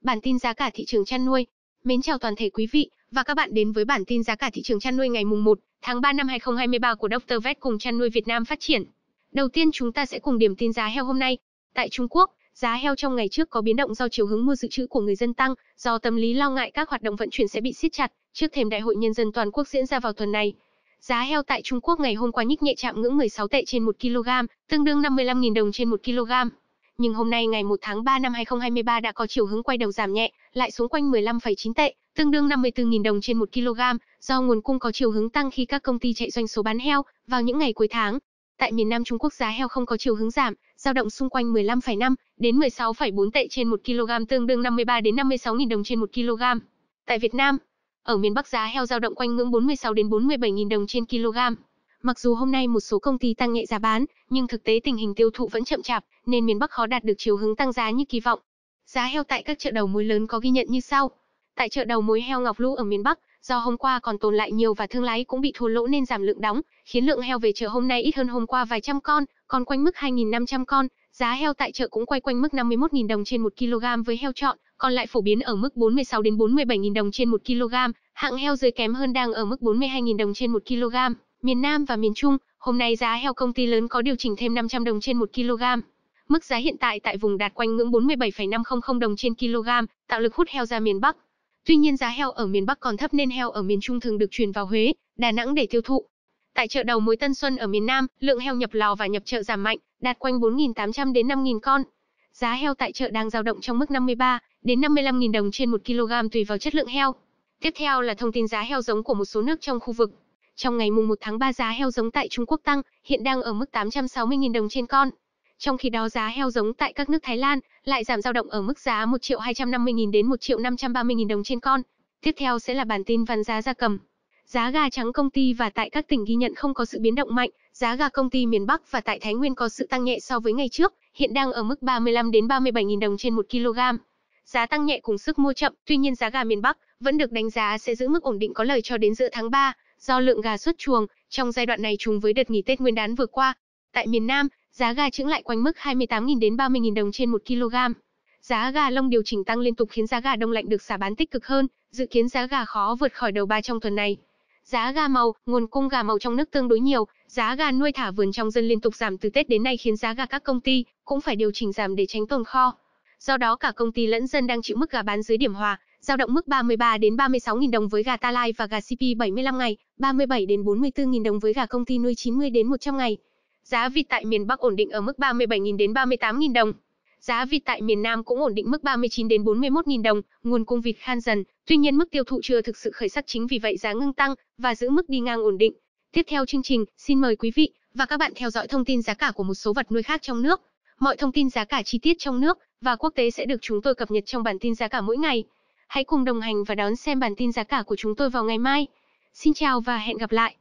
bản tin giá cả thị trường chăn nuôi. Mến chào toàn thể quý vị và các bạn đến với bản tin giá cả thị trường chăn nuôi ngày mùng 1 tháng 3 năm 2023 của Dr. Vet cùng Chăn nuôi Việt Nam phát triển. Đầu tiên chúng ta sẽ cùng điểm tin giá heo hôm nay. Tại Trung Quốc, giá heo trong ngày trước có biến động do chiều hướng mua dự trữ của người dân tăng, do tâm lý lo ngại các hoạt động vận chuyển sẽ bị siết chặt trước thềm Đại hội Nhân dân toàn quốc diễn ra vào tuần này. Giá heo tại Trung Quốc ngày hôm qua nhích nhẹ chạm ngưỡng 16 tệ trên 1 kg, tương đương 55.000 đồng trên 1 kg. Nhưng hôm nay ngày 1 tháng 3 năm 2023 đã có chiều hướng quay đầu giảm nhẹ, lại xuống quanh 15,9 tệ, tương đương 54.000 đồng trên 1 kg, do nguồn cung có chiều hướng tăng khi các công ty chạy doanh số bán heo vào những ngày cuối tháng. Tại miền Nam Trung Quốc giá heo không có chiều hướng giảm, dao động xung quanh 15,5 đến 16,4 tệ trên 1 kg, tương đương 53 đến 56.000 đồng trên 1 kg. Tại Việt Nam, ở miền Bắc giá heo dao động quanh ngưỡng 46 đến 47.000 đồng trên kg. Mặc dù hôm nay một số công ty tăng nhẹ giá bán, nhưng thực tế tình hình tiêu thụ vẫn chậm chạp, nên miền Bắc khó đạt được chiều hướng tăng giá như kỳ vọng. Giá heo tại các chợ đầu mối lớn có ghi nhận như sau. Tại chợ đầu mối heo Ngọc Lũ ở miền Bắc, do hôm qua còn tồn lại nhiều và thương lái cũng bị thua lỗ nên giảm lượng đóng, khiến lượng heo về chợ hôm nay ít hơn hôm qua vài trăm con, còn quanh mức 2.500 con. Giá heo tại chợ cũng quay quanh mức 51.000 đồng trên 1 kg với heo trọn, còn lại phổ biến ở mức 46 đến 47.000 đồng trên 1 kg, hạng heo dưới kém hơn đang ở mức 42.000 đồng trên 1 kg. Miền Nam và miền Trung, hôm nay giá heo công ty lớn có điều chỉnh thêm 500 đồng trên 1 kg. Mức giá hiện tại tại vùng đạt quanh ngưỡng 47,500 đồng trên kg, tạo lực hút heo ra miền Bắc. Tuy nhiên giá heo ở miền Bắc còn thấp nên heo ở miền Trung thường được chuyển vào Huế, Đà Nẵng để tiêu thụ. Tại chợ đầu mối Tân Xuân ở miền Nam, lượng heo nhập lò và nhập chợ giảm mạnh, đạt quanh 4.800 đến 5.000 con. Giá heo tại chợ đang dao động trong mức 53 đến 55.000 đồng trên 1 kg tùy vào chất lượng heo. Tiếp theo là thông tin giá heo giống của một số nước trong khu vực. Trong ngày mùng 1 tháng 3 giá heo giống tại Trung Quốc tăng, hiện đang ở mức 860.000 đồng trên con. Trong khi đó giá heo giống tại các nước Thái Lan lại giảm dao động ở mức giá 1.250.000 đến 1.530.000 đồng trên con. Tiếp theo sẽ là bản tin vắn giá gia cầm. Giá gà trắng công ty và tại các tỉnh ghi nhận không có sự biến động mạnh, giá gà công ty miền Bắc và tại Thái Nguyên có sự tăng nhẹ so với ngày trước, hiện đang ở mức 35 đến 37.000 đồng trên 1 kg. Giá tăng nhẹ cùng sức mua chậm, tuy nhiên giá gà miền Bắc vẫn được đánh giá sẽ giữ mức ổn định có lời cho đến giữa tháng 3, do lượng gà xuất chuồng trong giai đoạn này trùng với đợt nghỉ Tết Nguyên đán vừa qua. Tại miền Nam, giá gà chững lại quanh mức 28.000 đến 30.000 đồng trên 1 kg. Giá gà lông điều chỉnh tăng liên tục khiến giá gà đông lạnh được xả bán tích cực hơn, dự kiến giá gà khó vượt khỏi đầu 3 trong tuần này. Giá gà màu, nguồn cung gà màu trong nước tương đối nhiều, giá gà nuôi thả vườn trong dân liên tục giảm từ Tết đến nay khiến giá gà các công ty cũng phải điều chỉnh giảm để tránh tồn kho. Do đó cả công ty lẫn dân đang chịu mức gà bán dưới điểm hòa, dao động mức 33 đến 36.000 đồng với gà ta lai và gà CP 75 ngày, 37 đến 44.000 đồng với gà công ty nuôi 90 đến 100 ngày. Giá vịt tại miền Bắc ổn định ở mức 37.000 đến 38.000 đồng. Giá vịt tại miền Nam cũng ổn định mức 39 đến 41.000 đồng, nguồn cung vịt khan dần, tuy nhiên mức tiêu thụ chưa thực sự khởi sắc chính vì vậy giá ngưng tăng và giữ mức đi ngang ổn định. Tiếp theo chương trình, xin mời quý vị và các bạn theo dõi thông tin giá cả của một số vật nuôi khác trong nước. Mọi thông tin giá cả chi tiết trong nước và quốc tế sẽ được chúng tôi cập nhật trong bản tin giá cả mỗi ngày. Hãy cùng đồng hành và đón xem bản tin giá cả của chúng tôi vào ngày mai. Xin chào và hẹn gặp lại.